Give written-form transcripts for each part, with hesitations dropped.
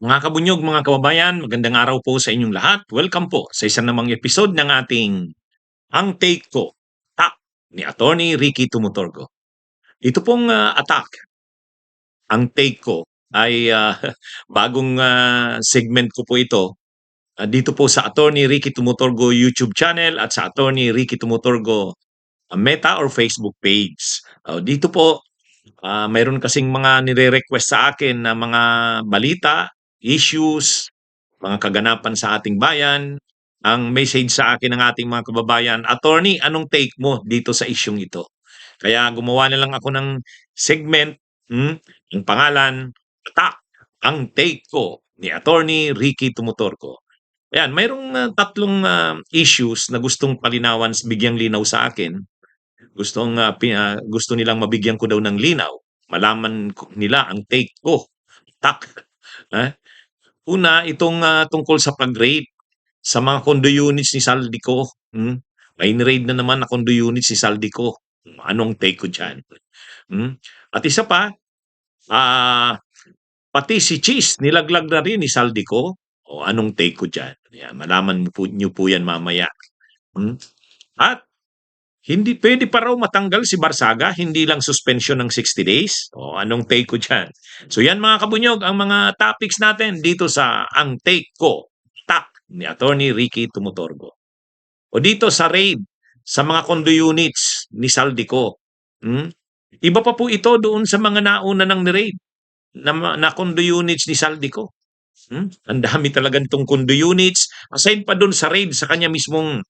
Mga kabunyog, mga kababayan, magandang araw po sa inyong lahat. Welcome po sa isang namang episode ng ating Ang Take Ko, Tak ni Attorney Ricky Tumutorgo. Ito pong attack, ang take ko ay bagong segment ko po ito dito po sa Attorney Ricky Tumutorgo YouTube channel at sa Attorney Ricky Tumutorgo Meta or Facebook page. Dito po mayroon kasing mga nire-request sa akin na mga balita, issues, mga kaganapan sa ating bayan. Ang message sa akin ng ating mga kababayan, Attorney, anong take mo dito sa isyung ito? Kaya gumawa na lang ako ng segment, yung pangalan, Attack, ang take ko ni Attorney Ricky Tumutorco. Ayan, mayroong tatlong issues na gustong palinawan, bigyang linaw sa akin. Gusto nilang mabigyan ko daw ng linaw. Nila ang take ko. Tak. Una, itong tungkol sa pag-raid sa mga condo units ni Saldico. May ni-raid na naman na condo units ni Saldico. Anong take ko dyan? At isa pa, ah, pati si Cheese, nilaglag na rin ni Saldico. O anong take ko dyan? Yan, malaman niyo po yan mamaya. At hindi pwede pa raw matanggal si Barsaga, hindi lang suspension ng 60 days. O anong take ko dyan? So yan mga kabunyog, ang mga topics natin dito sa Ang Take Ko, Tak ni Attorney Ricky Tumutorgo. O dito sa raid sa mga condo units ni Saldico. Iba pa po ito doon sa mga nauna ng ni-raid na condo units ni Saldico. Ang dami talaga nitong condo units. Aside pa doon sa raid sa kanya mismong,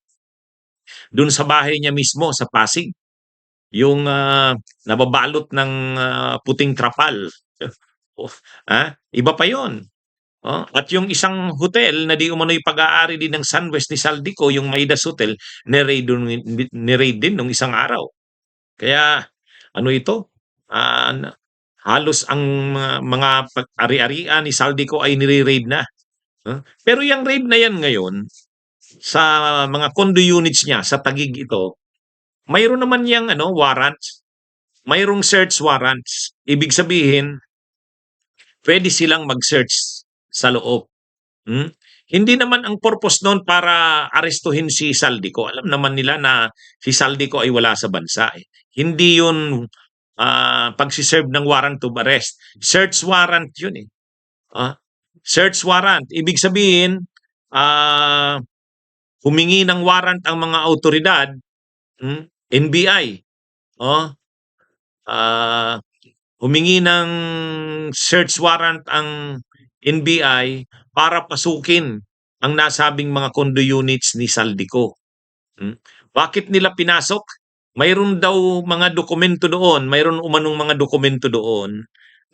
doon sa bahay niya mismo sa Pasig. Yung nababalot ng puting trapal. Iba pa yon. At yung isang hotel na di umano'y pag-aari din ng Sunwest ni Saldico, yung Maidas Hotel, ni-raid din nung isang araw. Kaya ano ito? Halos ang mga ari-arian ni Saldico ay nire-raid na. Pero yung raid na yan ngayon, sa mga condo units niya, sa Taguig ito, mayroon naman yang warrants. Mayroong search warrants. Ibig sabihin, pwede silang mag-search sa loob. Hindi naman ang purpose noon para arestuhin si Saldico. Alam naman nila na si Saldico ay wala sa bansa. Hindi yun pagsiserve ng warrant of arrest. Search warrant yun eh. Search warrant. Ibig sabihin, humingi ng warrant ang mga autoridad, NBI, humingi ng search warrant ang NBI para pasukin ang nasabing mga condo units ni Saldico. Bakit nila pinasok? Mayroon daw mga dokumento doon, mayroon umanong mga dokumento doon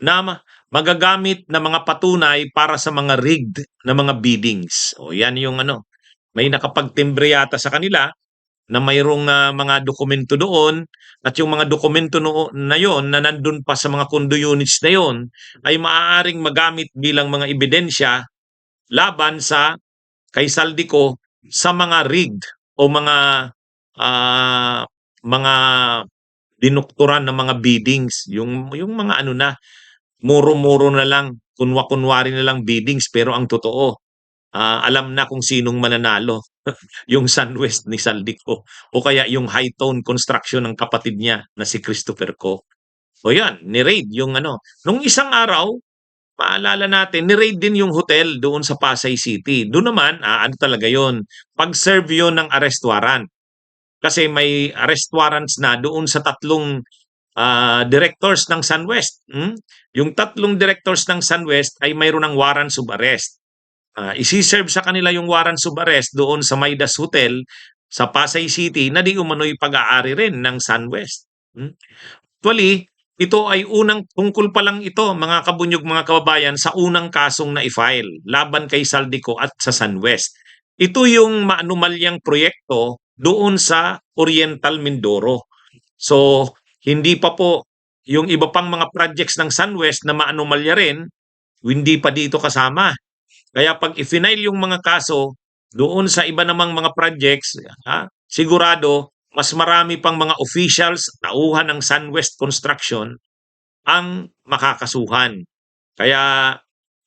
na magagamit na mga patunay para sa mga rigged na mga biddings. O yan yung may nakapagtimbre yata sa kanila na mayroong mga dokumento doon at yung mga dokumento na yon na nandun pa sa mga condo units na yon ay maaaring magamit bilang mga ebidensya laban sa kay Saldico sa mga rigged o mga dinukturan ng mga biddings, yung mga muro-muro na lang, kunwa-kunwari na lang biddings, pero ang totoo, alam na kung sinong mananalo. Yung Sunwest ni Saldico o kaya yung High Tone Construction ng kapatid niya na si Christopher Co. O yan, ni-raid yung nung isang araw, maalala natin, ni-raid din yung hotel doon sa Pasay City. Doon naman, talaga yon, pag-serve yon ng arrest warrant. Kasi may arrest warrants na doon sa tatlong directors ng Sunwest. Yung tatlong directors ng Sunwest ay mayroon ng warrants of arrest. Isi-serve sa kanila yung warrants of arrest doon sa Maidas Hotel sa Pasay City na di umano'y pag-aari rin ng Sunwest. Actually, ito ay tungkol pa lang ito, mga kabunyog, mga kababayan, sa unang kasong na i-file laban kay Saldico at sa Sunwest. Ito yung maanumalyang proyekto doon sa Oriental Mindoro. So, hindi pa po yung iba pang mga projects ng Sunwest na maanumalya rin, hindi pa dito kasama. Kaya pag i-file yung mga kaso doon sa iba namang mga projects, sigurado mas marami pang mga officials, tauhan ng Sunwest Construction ang makakasuhan. Kaya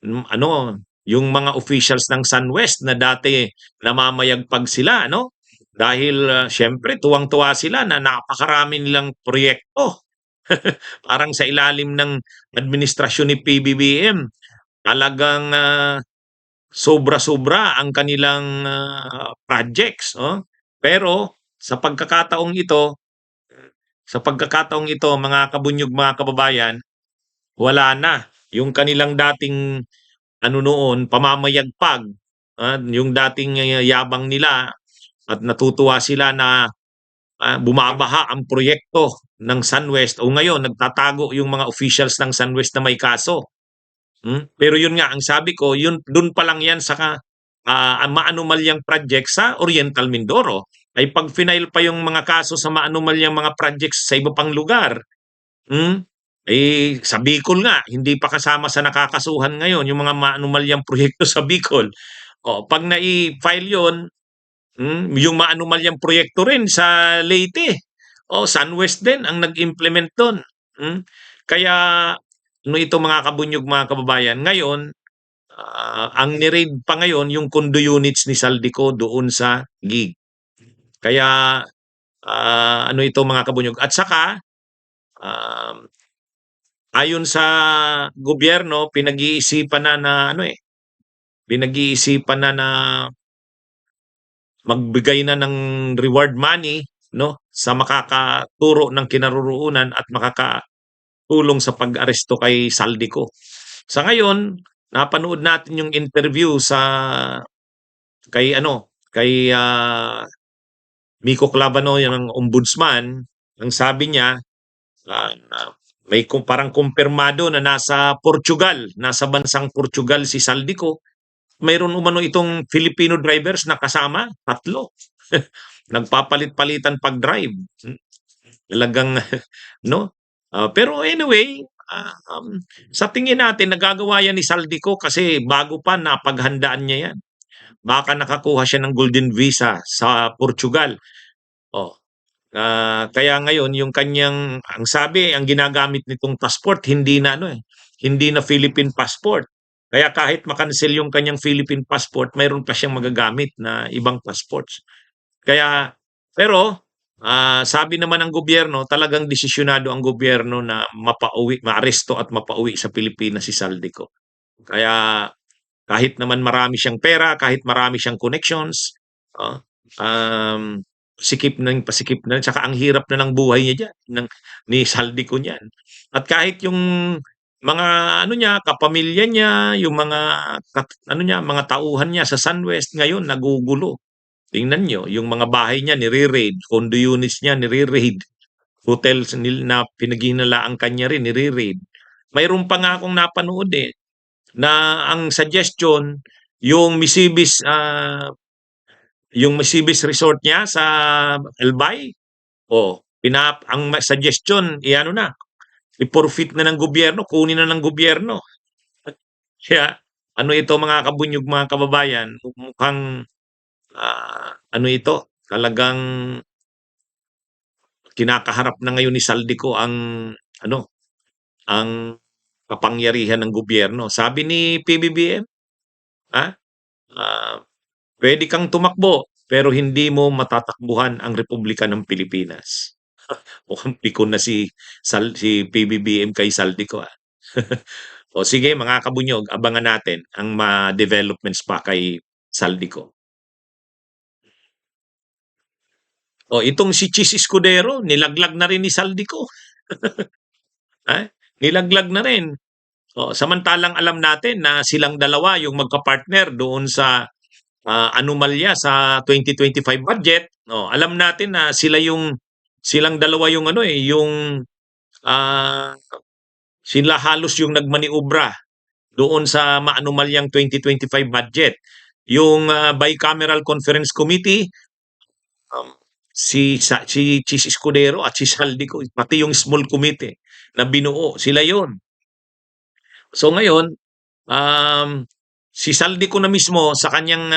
ano, yung mga officials ng SunWest na dati namamayagpag sila, no? Dahil siyempre tuwang-tuwa sila na napakarami nilang proyekto. Parang sa ilalim ng administrasyon ni PBBM, talagang sobra-sobra ang kanilang projects, oh. Pero sa pagkakataong ito mga kabunyog, mga kababayan, wala na yung kanilang dating ano noon, pamamayagpag, yung dating yabang nila at natutuwa sila na bumabaha ang proyekto ng SunWest o ngayon nagtatago yung mga officials ng SunWest na may kaso. Pero yun nga, ang sabi ko, yun, dun pa lang yan sa maanumalyang project sa Oriental Mindoro. Ay pag final pa yung mga kaso sa maanumalyang mga projects sa iba pang lugar, Hmm, sa Bicol nga hindi pa kasama sa nakakasuhan ngayon yung mga maanumalyang proyekto sa Bicol. O 'pag nai-file yun, yung maanumalyang proyekto rin sa Leyte, o SunWest din ang nag-implement dun. Kaya ano ito mga kabunyog, mga kababayan, ngayon, ang ni-raid pa ngayon yung condo units ni Saldico doon sa gig. Kaya, ano ito mga kabunyog at saka, um ayon sa gobyerno pinag-iisipan na ano, pinag-iisipan na magbigay na ng reward money 'no, sa makakaturo ng kinaroroonan at makakatulong sa pag-aresto kay Saldico. Sa ngayon, napanood natin yung interview kay Miko Clavano, yung ombudsman. Ang sabi niya, may parang kumpirmado na nasa bansang Portugal si Saldico. Mayroon umano itong Filipino drivers na kasama, 3. Nagpapalit-palitan pag-drive. Talagang no? Pero anyway, sa tingin natin nagagawa yan ni Saldico kasi bago pa napaghandaan niya yan. Baka nakakuha siya ng golden visa sa Portugal. Oh, kaya ngayon yung ang sabi, ang ginagamit nitong passport hindi na Philippine passport. Kaya kahit makancel yung kanyang Philippine passport, mayroon pa siyang magagamit na ibang passports. Kaya pero sabi naman ng gobyerno, talagang desisyonado ang gobyerno na maaresto at mapauwi sa Pilipinas si Saldico. Kaya kahit naman marami siyang pera, kahit marami siyang connections, oh, um, pasikip na, tsaka ang hirap na ng buhay niya diyan, ni Saldico niyan. At kahit yung mga ano niya, kapamilya niya, yung mga mga tauhan niya sa SunWest ngayon nagugulo. Tingnan niyo, yung mga bahay niya nire-raid, condo units niya nire-raid, hotels na pinaghihinalaan kanya rin nire-raid. Mayroon pa nga akong napanood na ang suggestion yung Misibis Resort niya sa Albay, ang suggestion i-forfeit na ng gobyerno, kunin na ng gobyerno. Kaya ano ito mga kabunyog, mga kababayan, mukhang ano ito, talagang kinakaharap na ngayon ni Saldico ang kapangyarihan ng gobyerno. Sabi ni PBBM, ah, ah, pwede kang tumakbo pero hindi mo matatakbuhan ang Republika ng Pilipinas. Mukhang pikon na si PBBM kay Saldico. O sige mga kabunyog, abangan natin ang developments pa kay Saldico. O itong si Chis Escudero, nilaglag na rin ni Saldico. Nilaglag na rin. Samantalang alam natin na silang dalawa yung magka-partner doon sa anomalya sa 2025 budget. Alam natin na silang dalawa yung ah, sila halos yung nagmaniobra doon sa maanumalyang 2025 budget. Yung Bicameral Conference Committee, um, si Chis Escudero at si Saldico, pati yung small committee na binuo, sila yon. So ngayon, si Saldico na mismo sa kanyang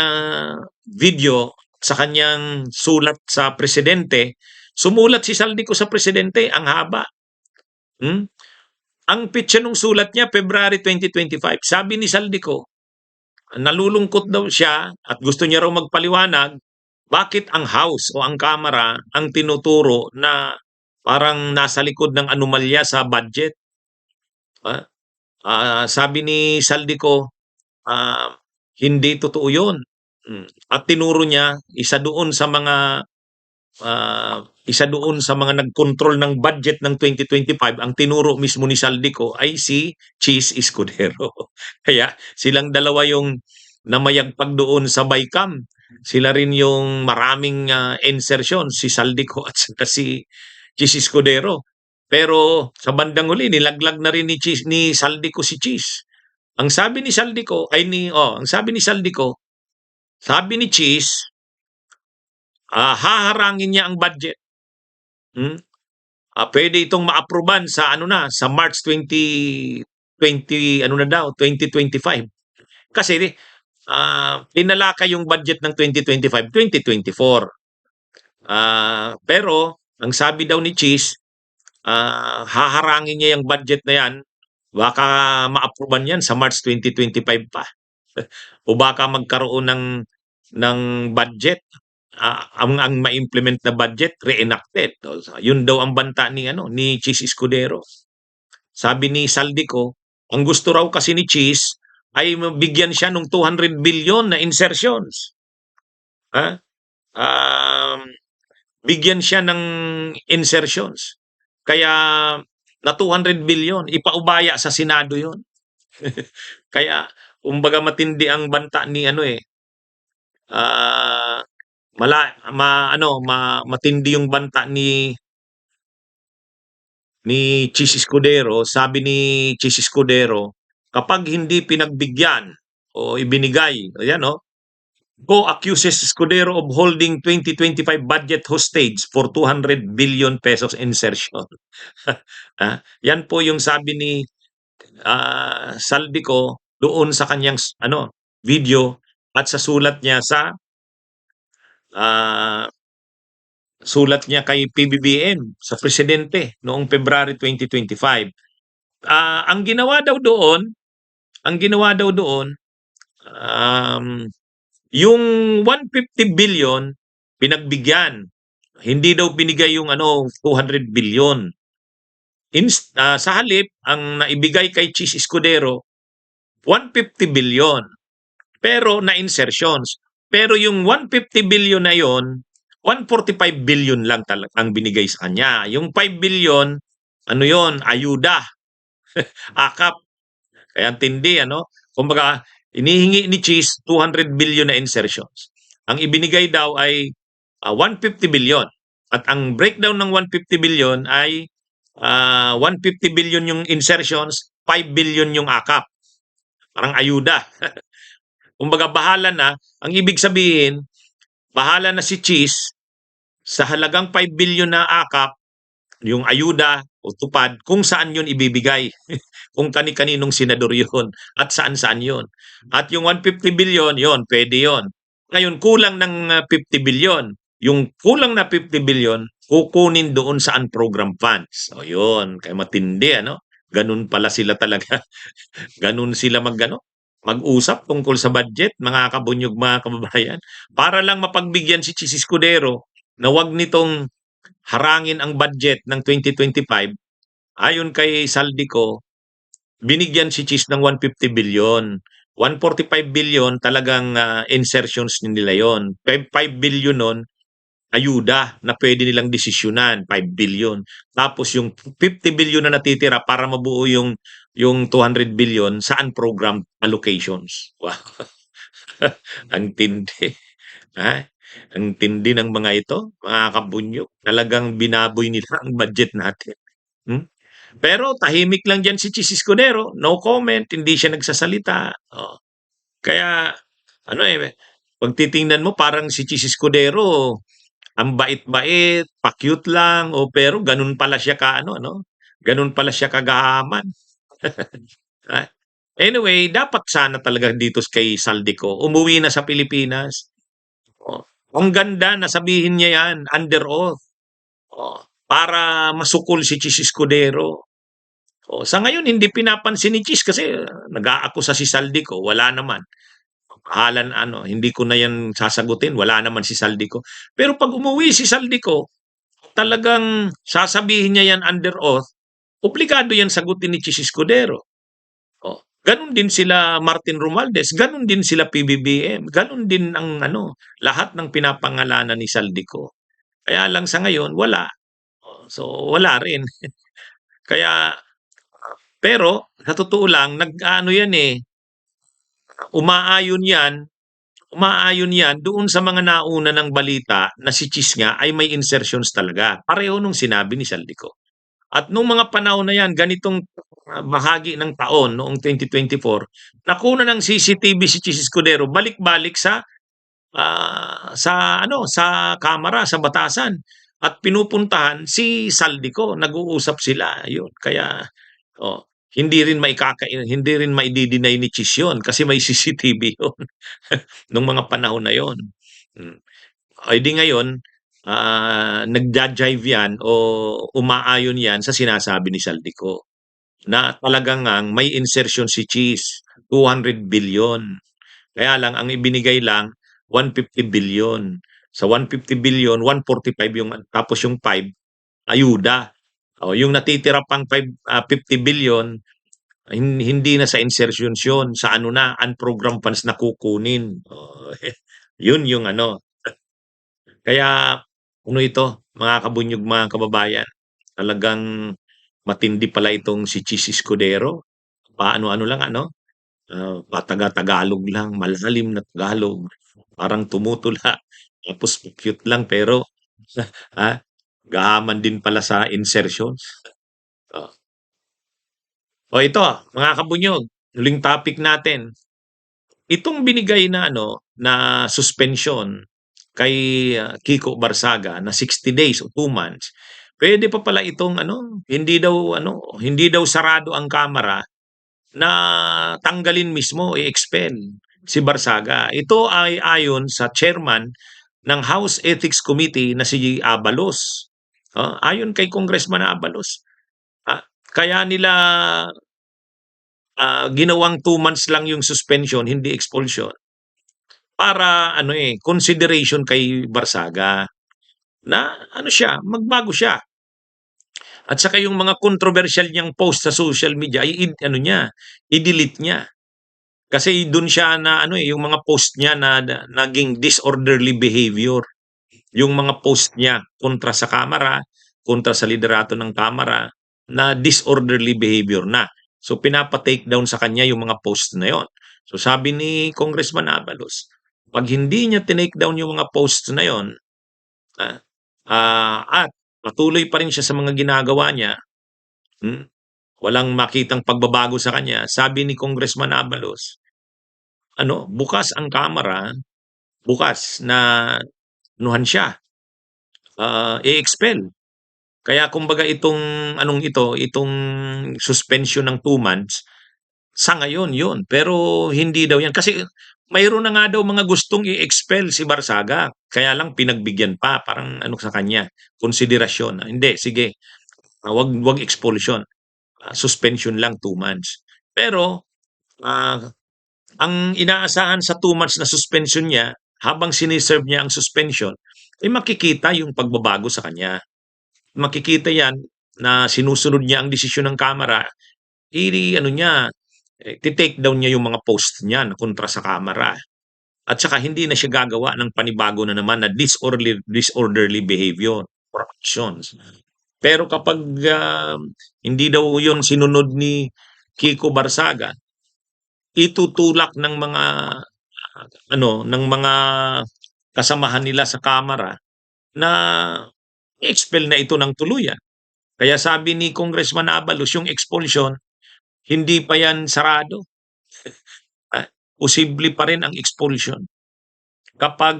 video, sa kanyang sulat sa presidente, sumulat si Saldico sa presidente, ang haba. Hmm? Ang petsa nung sulat niya, February 2025. Sabi ni Saldico, nalulungkot daw siya at gusto niya raw magpaliwanag bakit ang House o ang Kamara ang tinuturo na parang nasa likod ng anomalya sa budget. Ah, sabi ni Saldico, ah, hindi totoo yun. At tinuro niya, isa doon sa mga nag-control ng budget ng 2025, ang tinuro mismo ni Saldico ay si Cheese Escudero. Kaya silang dalawa yung namayagpag doon sa BICAM. Sila rin yung maraming insertion, si Saldico at saka si Cheese Escudero. Pero sa bandang huli, nilaglag na rin ni Saldico si Cheese. Ang sabi ni Saldico ang sabi ni Saldico, sabi ni Cheese, haharangin niya ang budget. Hmm? Pwede itong maaproban sa sa March 2020, 2025. Kasi tinalakay yung budget ng 2025, 2024. Pero ang sabi daw ni Cheese, haharangin niya yung budget na yan, baka maaproban yan sa March 2025 pa. O baka magkaroon ng budget, ang ma-implement na budget re-enacted. So, yun daw ang banta ni Cheese Escudero. Sabi ni Saldico, ang gusto raw kasi ni Cheese ay bigyan siya ng 200 billion na insertions. Ha? Um, Bigyan siya ng insertions. Kaya na 200 billion, ipaubaya sa Senado yon. Kaya kumbaga matindi ang banta ni ah matindi yung banta ni Chis Escudero. Sabi ni Chis Escudero, kapag hindi pinagbigyan o ibinigay, ayan Go accuses Escudero of holding 2025 budget hostage for 200 billion pesos insertion. Yan po yung sabi ni Saldico doon sa kanyang video at sa ah, sulat niya kay PBBM sa presidente noong February 2025. Ang ginawa daw doon, um, yung 150 billion pinagbigyan. Hindi daw binigay yung 200 billion. Sa halip, ang naibigay kay Cheese Escudero, 150 billion. Pero na insertions. Pero yung 150 billion na yon, 145 billion lang talaga ang binigay sa kanya. Yung 5 billion, yon, ayuda, akap. Kaya tindi, Kumbaga, inihingi ni Cheese 200 billion na insertions. Ang ibinigay daw ay 150 billion. At ang breakdown ng 150 billion ay 150 billion yung insertions, 5 billion yung akap. Parang ayuda. Kumbaga, ang ibig sabihin, bahala na si Cheese sa halagang 5 billion na akap, yung ayuda o tupad, kung saan yun ibibigay. Kung kani-kaninong senador yun at saan-saan yun. At yung 150 billion, yun, pwede yun. Ngayon, kulang ng 50 billion. Yung kulang na 50 billion, kukunin doon sa unprogram funds. O yun, kaya matindi, Ganun pala sila talaga. Ganun sila mag-usap tungkol sa budget, mga kabunyog, mga kababayan. Para lang mapagbigyan si Chis Escudero na wag nitong harangin ang budget ng 2025, ayon kay Saldico, binigyan si Cheese ng 150 billion. 145 billion talagang insertions nila yon. 5 billion nun, ayuda na pwede nilang desisyonan, 5 billion. Tapos yung 50 billion na natitira para mabuo yung 200 billion saan program allocations. Wow. Ang tindi. Ha? Ang tindi ng mga ito, mga kabunyok. Talagang binaboy nila ang budget natin. Hmm? Pero tahimik lang diyan si Chis Escudero, no comment, hindi siya nagsasalita. Oh. Kaya pag titingnan mo parang si Chis Escudero, ang bait-bait, pa-cute lang, pero ganun pala siya Ganun pala siya kagahaman. Anyway, dapat sana talaga dito kay Saldico, umuwi na sa Pilipinas. Oh. Ang ganda na sabihin niya yan, under oath. Oh. Para masukol si Chis Escudero. Sa ngayon hindi pinapansin ni Chis kasi nag-aakusa si Saldico, wala naman. Bahala na ano, hindi ko na 'yan sasagutin, wala naman si Saldico. Pero 'pag umuwi si Saldico, talagang sasabihin niya 'yan under oath, obligado 'yan sagutin ni Chis Escudero. Gano'n din sila Martin Romualdez, gano'n din sila PBBM, gano'n din ang ano, lahat ng pinapangalanan ni Saldico. Kaya lang sa ngayon wala. So wala rin. Kaya pero sa totoo lang nag-aano 'yan, umaayon 'yan umaayon 'yan doon sa mga nauna ng balita na si Chis nga ay may insertions talaga, pareho nung sinabi ni Saldico. At nung mga panahon na 'yan, ganitong, bahagi ng taon noong 2024, nakuna ng CCTV si Chis Escudero balik-balik sa ano, sa kamara, sa batasan at pinupuntahan si Saldico, nag-uusap sila, yun. Kaya, oh, hindi rin maide-deny ni Chis yun kasi may CCTV yun nung mga panahon na yun. Hmm. Eh, di ngayon, nagja-jive 'yan o umaayon 'yan sa sinasabi ni Saldico na talagang ngang may insertion si Cheese, 200 billion. Kaya lang ang ibinigay lang 150 billion. Sa 150 billion, 145 yung tapos yung 5 ayuda. Yung natitira pang 50 billion hindi na sa insertions yun, sa ano na, unprogrammed funds na kukunin. Yun yung ano. Kaya ano ito, mga kabunyog, mga kababayan, talagang matindi pala itong si Chis Escudero. Paano-ano lang ano, pataga-Tagalog lang, malalim na Tagalog, parang tumutula, tapos cute lang pero ah, gahaman din pala sa insertions. Oh. O ito, mga kabunyog, huling topic natin. Itong binigay na ano, na suspension kay Kiko Barsaga na 60 days o 2 months, pwede pa pala itong ano, hindi daw sarado ang kamera na tanggalin mismo, i-expel si Barsaga. Ito ay ayon sa chairman ng House Ethics Committee na si Abalos. Ayon kay Congressman Abalos, kaya nila ginawang 2 months lang yung suspension, hindi expulsion, para ano consideration kay Barsaga na ano siya, magbago siya. At saka yung mga controversial niyang post sa social media ay ano niya, i-delete niya. Kasi doon siya na ano yung mga post niya na naging disorderly behavior. Yung mga post niya kontra sa kamera, kontra sa liderato ng kamera, na disorderly behavior na. So pinapa-take down sa kanya yung mga post na yon. So sabi ni Congressman Abalos, pag hindi niya tinake down yung mga posts na yon, at patuloy pa rin siya sa mga ginagawa niya, hmm, walang makitang pagbabago sa kanya, sabi ni Congressman Abalos, ano, bukas ang kamera, bukas na anuhan siya, i-expel. Kaya kumbaga itong itong suspension ng 2 months, sa ngayon yun. Pero hindi daw yan. Kasi mayroon na nga daw mga gustong i-expel si Barsaga. Kaya lang pinagbigyan pa, parang ano sa kanya, konsiderasyon. Hindi, sige, wag expulsion. Suspension lang 2 months. Pero, ah, ang inaasahan sa 2 months na suspension niya, habang siniserve niya ang suspension, ay makikita yung pagbabago sa kanya. Makikita yan na sinusunod niya ang desisyon ng Kamara, ano niya, ti-take down niya yung mga post niya na kontra sa Kamara. At saka hindi na siya gagawa ng panibago na naman na disorderly behavior or actions. Pero kapag hindi daw yun sinunod ni Kiko Barsaga, itutulak ng mga ng mga kasamahan nila sa Kamara na expel na ito ng tuluyan. Kaya sabi ni Congressman Abalos, yung expulsion, hindi pa yan sarado. Posible pa rin ang expulsion kapag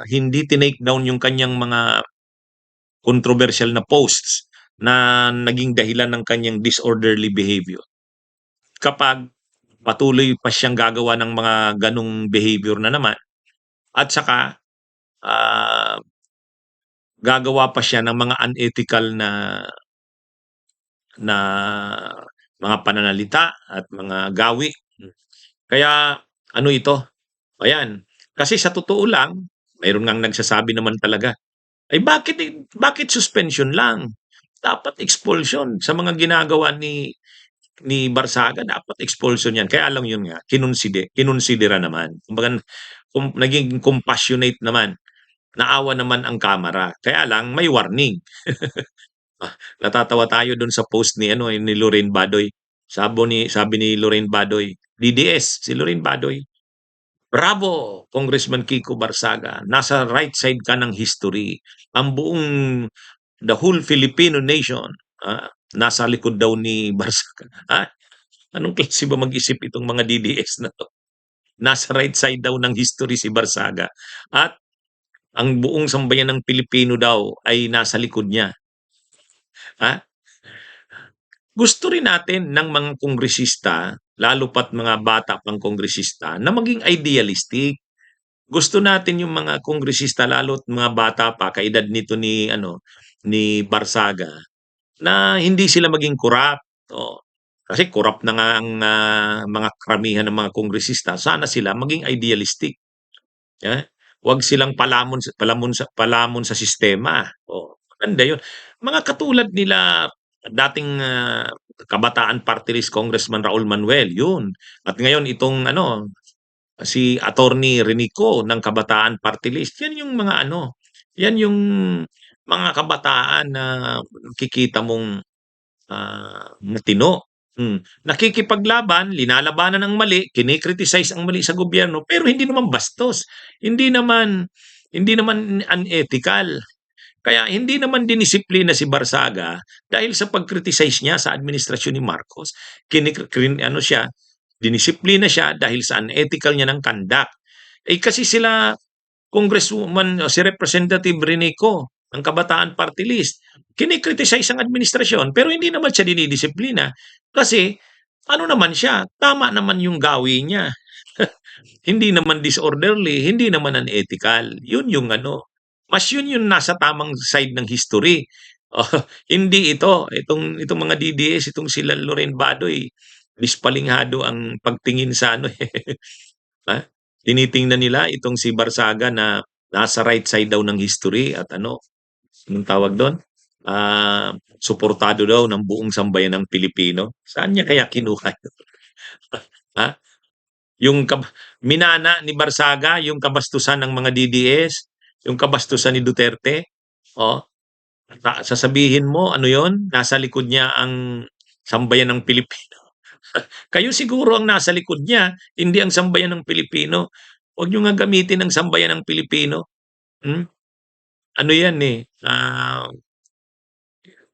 hindi tinake down yung kanyang mga controversial na posts na naging dahilan ng kanyang disorderly behavior. Kapag patuloy pa siyang gagawa ng mga ganong behavior na naman, at saka uh, gagawa pa siya ng mga unethical na na mga pananalita at mga gawi. Kaya ano ito, ayan, kasi sa totoo lang, mayroon ngang nagsasabi naman talaga, ay bakit suspension lang? Dapat expulsion sa mga ginagawa ni Barsaga, dapat expulsion 'yan. Kaya lang yun nga, kinonsidera naman. Kumbaga naging compassionate naman, naawa naman ang Kamara. Kaya lang may warning. Natatawa tayo dun sa post ni ano, ni Lorraine Badoy. Sabi ni Lorraine Badoy, DDS si Lorraine Badoy, "Bravo, Congressman Kiko Barsaga. Nasa right side ka ng history. Ang buong the whole Filipino nation, nasa likod daw ni Barsaga." Anong klase ba mag-isip itong mga DDS na 'to? Nasa right side daw ng history si Barsaga at ang buong sambayan ng Pilipino daw ay nasa likod niya, ha? Gusto rin natin ng mga kongresista, lalo pa't mga bata pang kongresista, na maging idealistic. Gusto natin yung mga kongresista lalo't mga bata pa, kaedad nito ni Barsaga, na hindi sila maging korap, oo. Kasi korap na nga ang, mga karamihan ng mga kongresista, sana sila maging idealistic, ah. Huwag silang palamon sa sistema, oo, maganda yun. Mga katulad nila dating, Kabataan Party List Congressman Raul Manuel, yun. At ngayon itong si Attorney Renico ng Kabataan Party List, yan yung mga yan yung mga kabataan na nakikita mong matino. Nakikipaglaban, linalabanan ang mali, kini-criticize ang mali sa gobyerno, pero hindi naman bastos, hindi naman unethical. Kaya hindi naman dinisiplina si Barsaga dahil sa pag-criticize niya sa administrasyon ni Marcos. Siya, dinisiplina siya dahil sa unethical niya ng conduct. Eh kasi sila Congresswoman o si Representative Renico ng Kabataan Party List, kini-criticize ang administrasyon pero hindi naman siya dinidisiplina kasi ano naman siya, tama naman yung gawin niya. Hindi naman disorderly, hindi naman unethical. Yun yung mas yun yung nasa tamang side ng history. Oh, hindi itong mga DDS, itong sila Lorraine Badoy, dispalinghado ang pagtingin sa ha? Tinitingnan nila itong si Barsaga na nasa right side daw ng history at anong tawag doon? Suportado daw ng buong sambayan ng Pilipino. Saan niya kaya kinuha yun? Ha? Yung minana ni Barsaga, yung kabastusan ng mga DDS, yung kabastusan ni Duterte, oh, sasabihin mo ano yon? Nasa likod niya ang sambayan ng Pilipino. Kayo siguro ang nasa likod niya, hindi ang sambayan ng Pilipino. Huwag niyo nga gamitin ang sambayan ng Pilipino. Hmm? Ano 'yan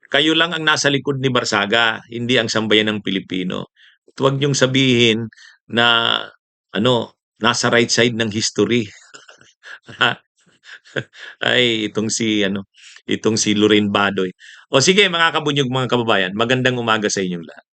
kayo lang ang nasa likod ni Barsaga, hindi ang sambayan ng Pilipino. At huwag niyong sabihin na nasa right side ng history. Ay, itong si Lorraine Badoy. O sige mga kabunyog, mga kababayan, magandang umaga sa inyong lahat.